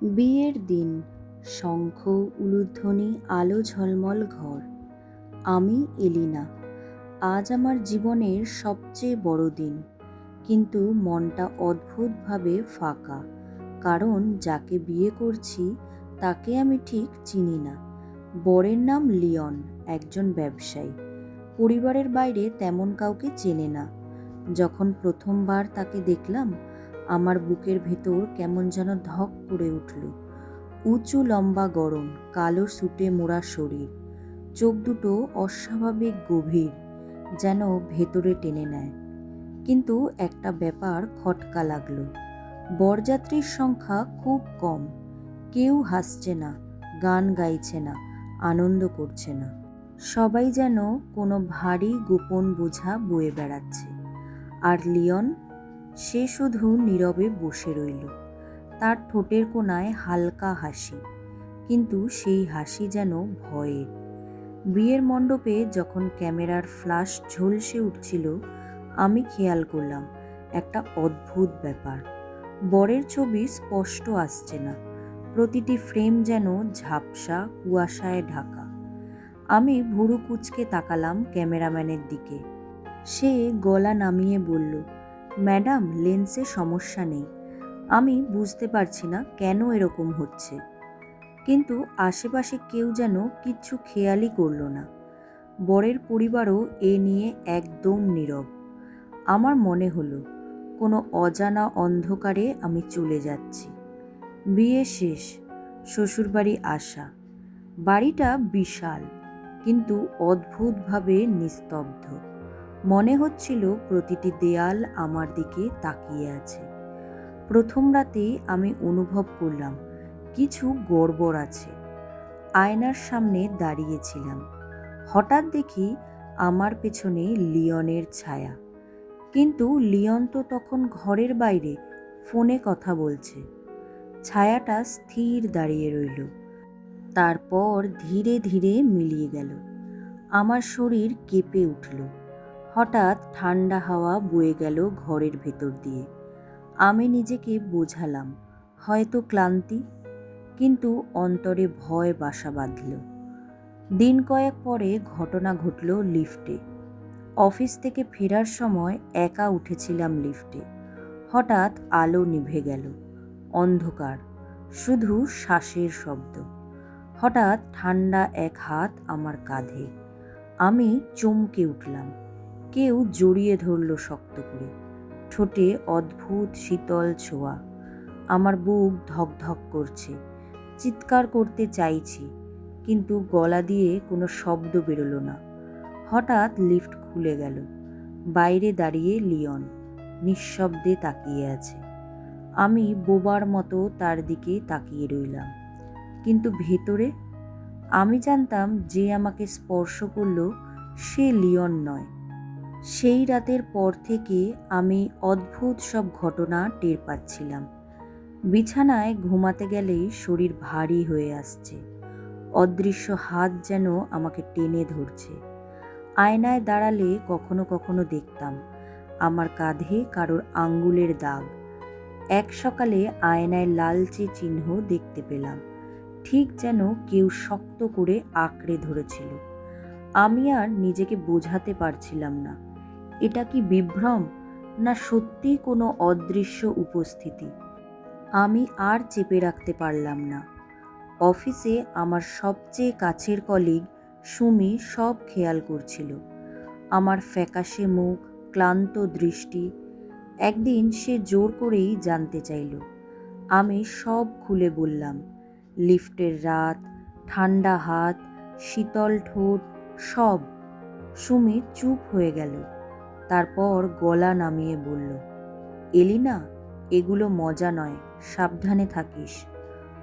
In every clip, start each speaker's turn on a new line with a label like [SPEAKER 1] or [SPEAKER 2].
[SPEAKER 1] বিয়ের দিন, শঙ্খ, উলুধ্বনি, আলো ঝলমল ঘর। আমি এলিনা। আজ আমার জীবনের সবচেয়ে বড় দিন, কিন্তু মনটা অদ্ভুতভাবে ফাঁকা। কারণ যাকে বিয়ে করছি তাকে আমি ঠিক চিনি না। বরের নাম লিওন, একজন ব্যবসায়ী। পরিবারের বাইরে তেমন কাউকে চেনে না। যখন প্রথমবার তাকে দেখলাম, আমার বুকের ভেতর কেমন যেন ধক করে উঠল। উঁচু লম্বা গড়ন, কালো সুটে মোড়া শরীর, চোখ দুটো অস্বাভাবিক গভীর, যেন ভেতরে টেনে নেয়। কিন্তু একটা ব্যাপার খটকা লাগলো। বরযাত্রীর সংখ্যা খুব কম। কেউ হাসছে না, গান গাইছে না, আনন্দ করছে না। সবাই যেন কোনো ভারী গোপন বোঝা বয়ে বেড়াচ্ছে। আর লিওন, সে শুধু নীরবে বসে রইল। তার ঠোঁটের কোণায় হালকা হাসি, কিন্তু সেই হাসি যেন ভয়ের। বিয়ের মণ্ডপে যখন ক্যামেরার ফ্ল্যাশ ঝলসে উঠছিল, আমি খেয়াল করলাম একটা অদ্ভুত ব্যাপার। বরের ছবি স্পষ্ট আসছে না। প্রতিটি ফ্রেম যেন ঝাপসা, কুয়াশায় ঢাকা। আমি ভুরু কুঁচকে তাকালাম ক্যামেরাম্যানের দিকে। সে গলা নামিয়ে বলল, ম্যাডাম, লেন্সে সমস্যা নেই। আমি বুঝতে পারছি না কেন এরকম হচ্ছে, কিন্তু আশেপাশে কেউ যেন কিচ্ছু খেয়ালই করল না। বরের পরিবারও এ নিয়ে একদম নীরব। আমার মনে হলো কোনো অজানা অন্ধকারে আমি চলে যাচ্ছি। বিয়ে শেষ, শ্বশুরবাড়ি আসা। বাড়িটা বিশাল, কিন্তু অদ্ভুতভাবে নিস্তব্ধ। মনে হচ্ছিল প্রতিটি দেয়াল আমার দিকে তাকিয়ে আছে। প্রথম রাতেই আমি অনুভব করলাম কিছু গড়বড় আছে। আয়নার সামনে দাঁড়িয়েছিলাম। হঠাৎ দেখি আমার পেছনে লিওনের ছায়া। কিন্তু লিওন তো তখন ঘরের বাইরে ফোনে কথা বলছে। ছায়াটা স্থির দাঁড়িয়ে রইল, তারপর ধীরে ধীরে মিলিয়ে গেল। আমার শরীর কেঁপে উঠল। হঠাৎ ঠান্ডা হাওয়া বয়ে গেল ঘরের ভেতর দিয়ে। আমি নিজেকে বোঝালাম, হয়তো ক্লান্তি, কিন্তু অন্তরে ভয় বাসা বাঁধল। দিন কয়েক পরে ঘটনা ঘটল লিফটে। অফিস থেকে ফেরার সময় একা উঠেছিলাম লিফটে। হঠাৎ আলো নিভে গেল। অন্ধকার, শুধু শ্বাসের শব্দ। হঠাৎ ঠান্ডা এক হাত আমার কাঁধে। আমি চমকে উঠলাম। কেউ জড়িয়ে ধরল শক্ত করে। ঠোঁটে অদ্ভুত শীতল ছোঁয়া। আমার বুক ধকধক করছে। চিৎকার করতে চাইছি, কিন্তু গলা দিয়ে কোনো শব্দ বেরোলো না। হঠাৎ লিফট খুলে গেল। বাইরে দাঁড়িয়ে লিওন নিঃশব্দে তাকিয়ে আছে। আমি বোবার মতো তার দিকে তাকিয়ে রইলাম। কিন্তু ভেতরে আমি জানতাম যে আমাকে স্পর্শ করলো সে লিওন নয়। সেই রাতের পর থেকে আমি অদ্ভুত সব ঘটনা টের পাচ্ছিলাম। বিছানায় ঘুমাতে গেলেই শরীর ভারী হয়ে আসছে। অদৃশ্য হাত যেন আমাকে টেনে ধরছে। আয়নায় দাঁড়ালে কখনো কখনো দেখতাম আমার কাঁধে কারোর আঙ্গুলের দাগ। এক সকালে আয়নায় লালচে চিহ্ন দেখতে পেলাম, ঠিক যেন কেউ শক্ত করে আঁকড়ে ধরেছিল। আমি আর নিজেকে বোঝাতে পারছিলাম না এটা কি বিভ্রম, না সত্যি কোনো অদৃশ্য উপস্থিতি। আমি আর চেপে রাখতে পারলাম না। অফিসে আমার সবচেয়ে কাছের কলিগ সুমি সব খেয়াল করছিল। আমার ফ্যাকাশে মুখ, ক্লান্ত দৃষ্টি। একদিন সে জোর করেই জানতে চাইল। আমি সব খুলে বললাম। লিফটের রাত, ঠান্ডা হাত, শীতল ঠোঁট, সব। সুমি চুপ হয়ে গেল। তারপর গলা নামিয়ে বলল, এলিনা, এগুলো মজা নয়, সাবধানে থাকিস।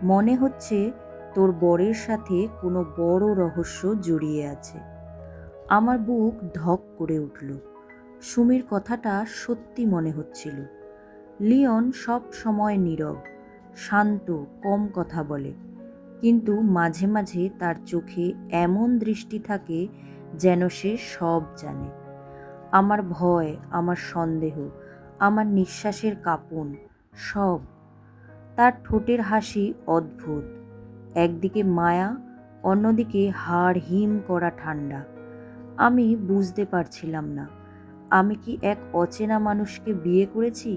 [SPEAKER 1] মনে হচ্ছে তোর বরের সাথে কোনো বড় রহস্য জড়িয়ে আছে। আমার বুক ধক করে উঠল। সুমির কথাটা সত্যি মনে হচ্ছিল। লিওন সব সময় নীরব, শান্ত, কম কথা বলে, কিন্তু মাঝে মাঝে তার চোখে এমন দৃষ্টি থাকে যেন সে সব জানে। আমার ভয়, আমার সন্দেহ, আমার নিঃশ্বাসের কাঁপন, সব। তার ঠোঁটের হাসি অদ্ভুত, একদিকে মায়া, অন্যদিকে হাড় হিম করা ঠান্ডা। আমি বুঝতে পারছিলাম না আমি কি এক অচেনা মানুষকে বিয়ে করেছি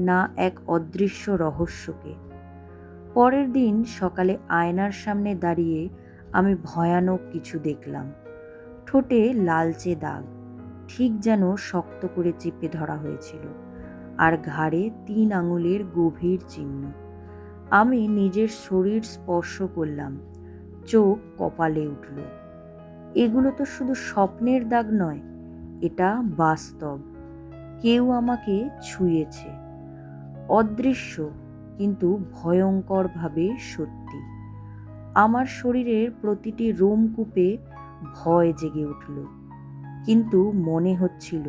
[SPEAKER 1] না এক অদৃশ্য রহস্যকে। পরের দিন সকালে আয়নার সামনে দাঁড়িয়ে আমি ভয়ানক কিছু দেখলাম। ঠোঁটে লালচে দাগ, ঠিক যেন শক্ত করে চেপে ধরা হয়েছিল, আর ঘাড়ে 3 আঙুলের গভীর চিহ্ন। আমি নিজের শরীর স্পর্শ করলাম, চোখ কপালে উঠল। এগুলো তো শুধু স্বপ্নের দাগ নয়, এটা বাস্তব। কেউ আমাকে ছুঁয়েছে, অদৃশ্য কিন্তু ভয়ঙ্করভাবে সত্যি। আমার শরীরের প্রতিটি রোমকূপে ভয় জেগে উঠল, কিন্তু মনে হচ্ছিল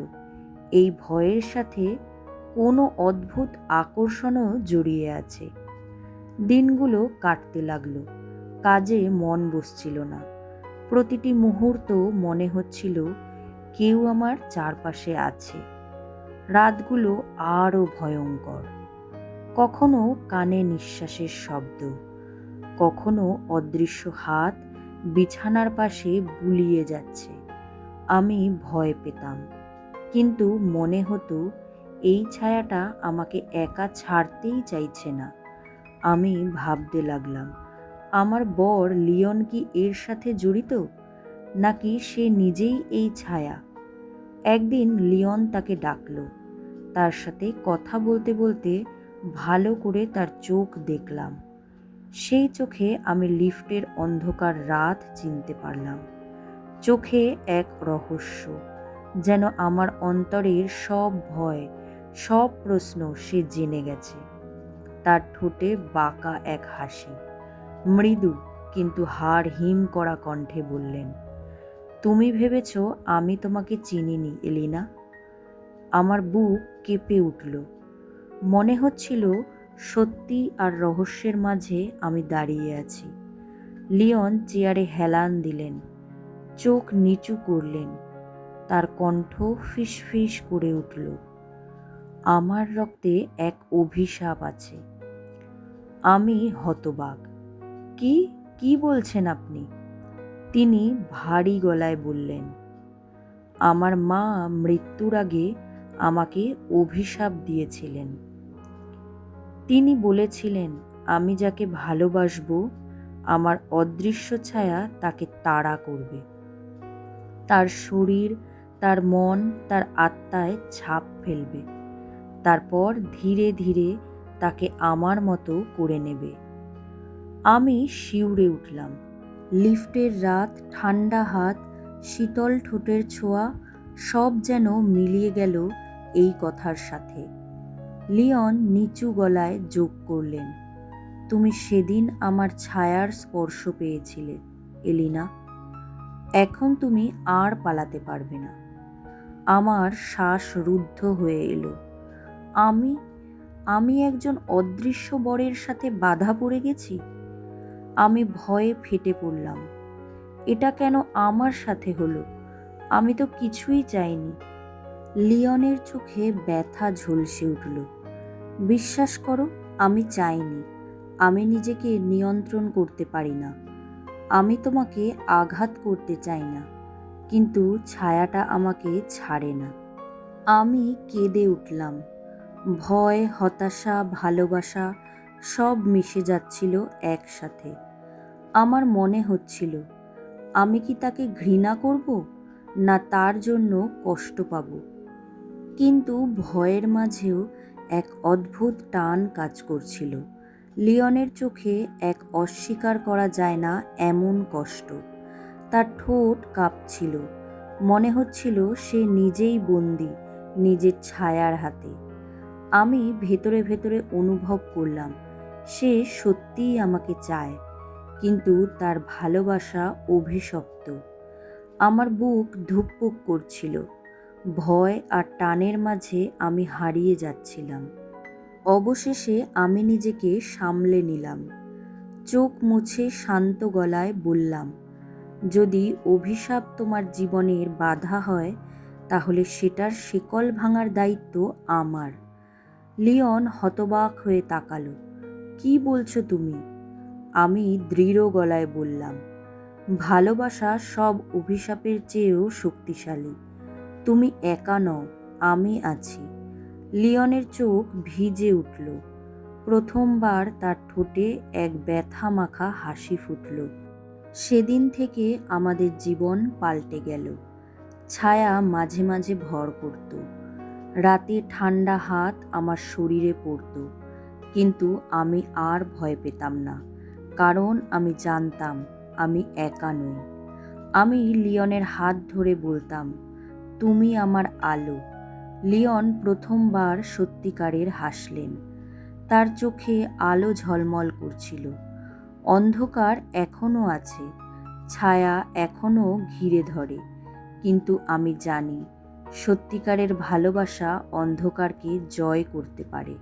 [SPEAKER 1] এই ভয়ের সাথে কোনো অদ্ভুত আকর্ষণও জড়িয়ে আছে। দিনগুলো কাটতে লাগলো, কাজে মন বসছিল না। প্রতিটি মুহূর্ত মনে হচ্ছিল কেউ আমার চারপাশে আছে। রাতগুলো আরও ভয়ঙ্কর, কখনো কানে নিঃশ্বাসের শব্দ, কখনো অদৃশ্য হাত বিছানার পাশে বুলিয়ে যাচ্ছে। আমি ভয় পেতাম, কিন্তু মনে হতো এই ছায়াটা আমাকে একা ছাড়তেই চাইছে না। আমি ভাবতে লাগলাম, আমার বর লিওন কি এর সাথে জড়িত, নাকি সে নিজেই এই ছায়া। একদিন লিওন তাকে ডাকলো। তার সাথে কথা বলতে বলতে ভালো করে তার চোখ দেখলাম। সেই চোখে আমি লিফটের অন্ধকার রাত চিনতে পারলাম। চোখে এক রহস্য, যেন আমার অন্তরের সব ভয়, সব প্রশ্ন সে জেনে গেছে। তার ঠোঁটে বাঁকা এক হাসি, মৃদু কিন্তু হাড় হিম করা কণ্ঠে বললেন, তুমি ভেবেছ আমি তোমাকে চিনিনি এলিনা। আমার বুক কেঁপে উঠল। মনে হচ্ছিল সত্যি আর রহস্যের মাঝে আমি দাঁড়িয়ে আছি। লিওন চেয়ারে হেলান দিলেন, চোখ নিচু করলেন, তার কণ্ঠ ফিসফিস করে উঠল, আমার রক্তে এক অভিশাপ আছে। আমি হতবাক। কি কি বলছেন আপনি? তিনি ভারী গলায় বললেন, আমার মা মৃত্যুর আগে আমাকে অভিশাপ দিয়েছিলেন। তিনি বলেছিলেন আমি যাকে ভালোবাসবো আমার অদৃশ্য ছায়া তাকে তাড়া করবে, তার শরীর, তার মন, তার আত্মায় ছাপ ফেলবে, তারপর ধীরে ধীরে তাকে আমার মতো করে নেবে। আমি শিউরে উঠলাম। লিফটের রাত, ঠান্ডা হাত, শীতল ঠোঁটের ছোঁয়া, সব যেন মিলিয়ে গেল এই কথার সাথে। লিওন নিচু গলায় যোগ করলেন, তুমি সেদিন আমার ছায়ার স্পর্শ পেয়েছিলে এলিনা। এখন তুমি আর পালাতে পারবে না। আমার শ্বাস রুদ্ধ হয়ে এলো। আমি আমি একজন অদৃশ্য বরের সাথে বাধা পড়ে গেছি। আমি ভয়ে ফেটে পড়লাম। এটা কেন আমার সাথে হলো? আমি তো কিছুই চাইনি। লিওনের চোখে ব্যথা ঝলসে উঠল। বিশ্বাস করো, আমি চাইনি। আমি নিজেকে নিয়ন্ত্রণ করতে পারি না। আমি তোমাকে আঘাত করতে চাই না, কিন্তু ছায়াটা আমাকে ছাড়ে না। আমি কেঁদে উঠলাম। ভয়, হতাশা, ভালোবাসা সব মিশে যাচ্ছিল একসাথে। আমার মনে হচ্ছিল আমি কি তাকে ঘৃণা করব, না তার জন্য কষ্ট পাব। কিন্তু ভয়ের মাঝেও এক অদ্ভুত টান কাজ করছিল। লিওনের চোখে এক অস্বীকার করা যায় না এমন কষ্ট। তার ঠোঁট কাঁপছিল, মনে হচ্ছিল সে নিজেই বন্দী নিজের ছায়ার হাতে। আমি ভেতরে ভেতরে অনুভব করলাম সে সত্যিই আমাকে চায়, কিন্তু তার ভালোবাসা অভিশপ্ত। আমার বুক ধুকপুক করছিল। ভয় আর টানের মাঝে আমি হারিয়ে যাচ্ছিলাম। অবশেষে আমি নিজেকে সামলে নিলাম। চোখ মুছে শান্ত গলায় বললাম, যদি অভিশাপ তোমার জীবনের বাধা হয়, তাহলে সেটার শিকল ভাঙার দায়িত্ব আমার। লিওন হতবাক হয়ে তাকালো। কি বলছো তুমি? আমি দৃঢ় গলায় বললাম, ভালোবাসা সব অভিশাপের চেয়েও শক্তিশালী। তুমি একা নও, আমি আছি। লিওনের চোখ ভিজে উঠল। প্রথমবার তার ঠোঁটে এক ব্যথা মাখা হাসি ফুটল। সেদিন থেকে আমাদের জীবন পাল্টে গেল। ছায়া মাঝে মাঝে ভর করত। রাতে ঠান্ডা হাত আমার শরীরে পড়ত, কিন্তু আমি আর ভয় পেতাম না, কারণ আমি জানতাম আমি একা নই। আমি লিওনের হাত ধরে বলতাম, তুমি আমার আলো। লিওন প্রথমবার সত্যিকারের হাসলেন। তার চোখে আলো ঝলমল করছিল। অন্ধকার এখনো আছে, ছায়া এখনো ঘিরে ধরে, কিন্তু আমি জানি সত্যিকারের ভালোবাসা অন্ধকারকে জয় করতে পারে।